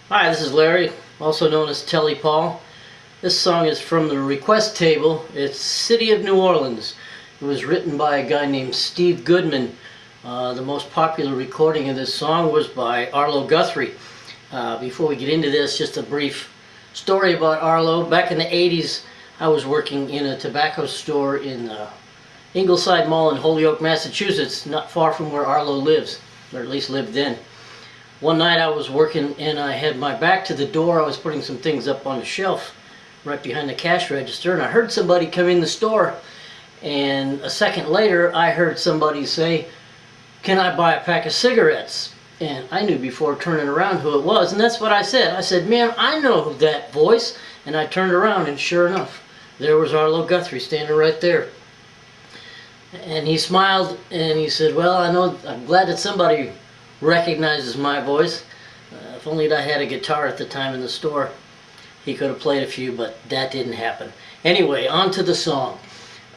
Hi, this is Larry, also known as Telly Paul. This song is from the request table. It's City of New Orleans. It was written by a guy named Steve Goodman. The most popular recording of this song was by Arlo Guthrie. Before we get into this, just a brief story about Arlo. Back in the 80s, I was working in a tobacco store in Ingleside Mall in Holyoke, Massachusetts, not far from where Arlo lives, or at least lived then. One night I was working and I had my back to the door. I was putting some things up on the shelf right behind the cash register, and I heard somebody come in the store, and a second later I heard somebody say, "Can I buy a pack of cigarettes?" And I knew before turning around who it was, and that's what I said. I said, "Man, I know that voice." And I turned around, and sure enough, there was Arlo Guthrie standing right there. And he smiled and he said, "Well, I'm glad that somebody recognizes my voice. If only I had a guitar at the time in the store, he could have played a few, but that didn't happen." Anyway, on to the song.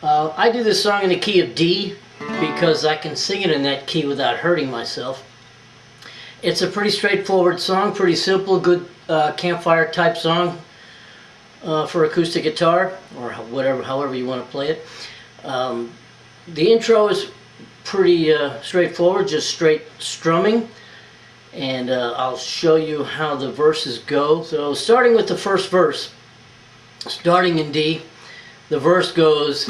I do this song in the key of D because I can sing it in that key without hurting myself. It's a pretty straightforward song, pretty simple, good campfire type song for acoustic guitar, or however you want to play it. The intro is pretty straightforward, just straight strumming, and I'll show you how the verses go. So starting with the first verse, starting in D, the verse goes,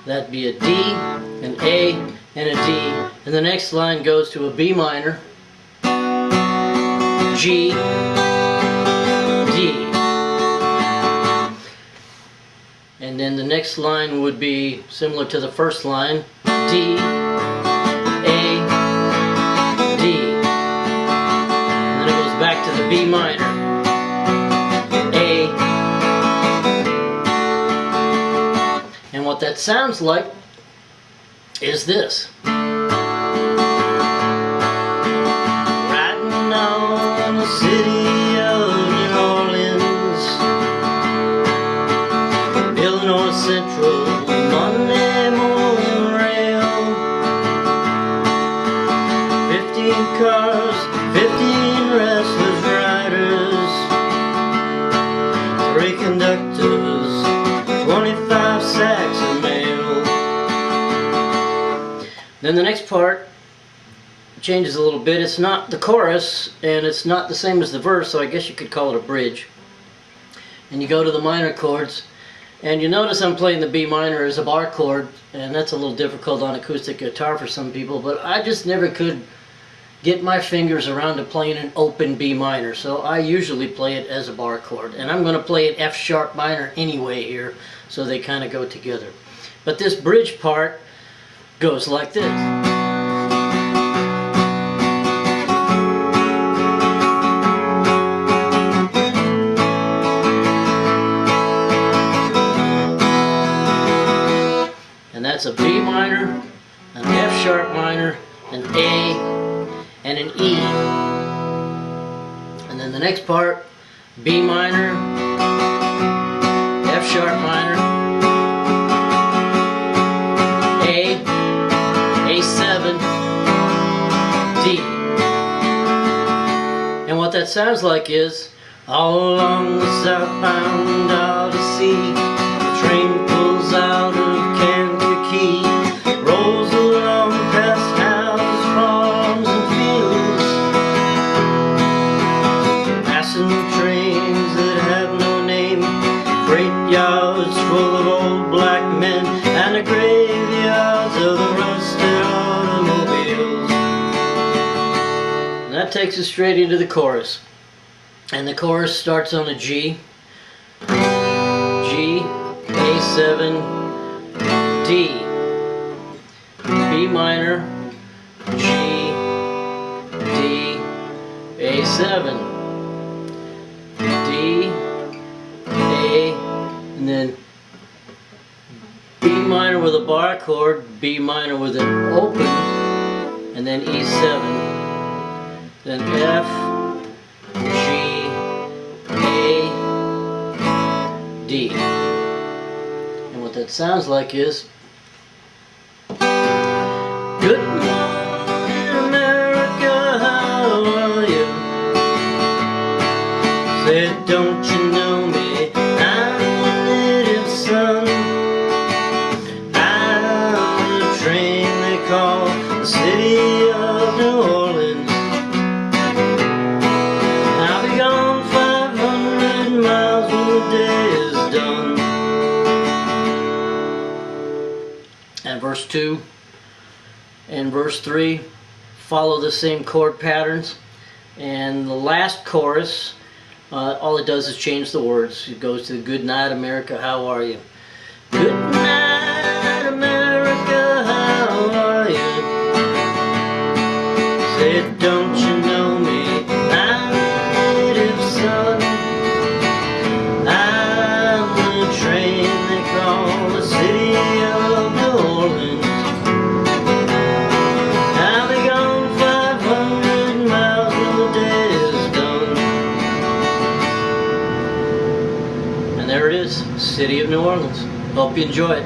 that'd be a D, an A, and a D, and the next line goes to a B minor, G, D. And then the next line would be similar to the first line, D, A, D. And then it goes back to the B minor, A. And what that sounds like is this. Riding on the city of New Orleans, Illinois Central, Monday morning rail. 15 cars, 15 restless riders, 3 conductors, 25 sacks of mail. Then the next part changes a little bit. It's not the chorus, and it's not the same as the verse, so I guess you could call it a bridge. And you go to the minor chords, and you notice I'm playing the B minor as a bar chord, and that's a little difficult on acoustic guitar for some people, but I just never could get my fingers around to playing an open B minor, so I usually play it as a bar chord. And I'm going to play it F sharp minor anyway here, so they kind of go together. But this bridge part goes like this. And that's a B minor, an F sharp minor, an A, and an E. And then the next part, B minor, F sharp minor, A, A7, D. And what that sounds like is, all along the southbound Odyssey, the train pulls out of Kankakee, rolls along past houses, farms, and fields, passing trains that have no name, freight yards full of old black men, and the graveyards of the rusted automobiles. And that takes us straight into the chorus. And the chorus starts on a G, G, A7, D, B minor, G, D, A7, D, A, and then B minor with a bar chord, B minor with an open, and then E7, then F, G, A, D. And what that sounds like is, city of New Orleans. I'll be gone 500 miles when the day is done. And verse 2 and verse 3 follow the same chord patterns. And the last chorus, all it does is change the words. It goes to "Good night, America, how are you?" Good night, America, how are you? Say, don't you know me, my native son? I'm the train they call the city of New Orleans. I'll be gone 500 miles when the day is done. And there it is, City of New Orleans. Hope you enjoy it.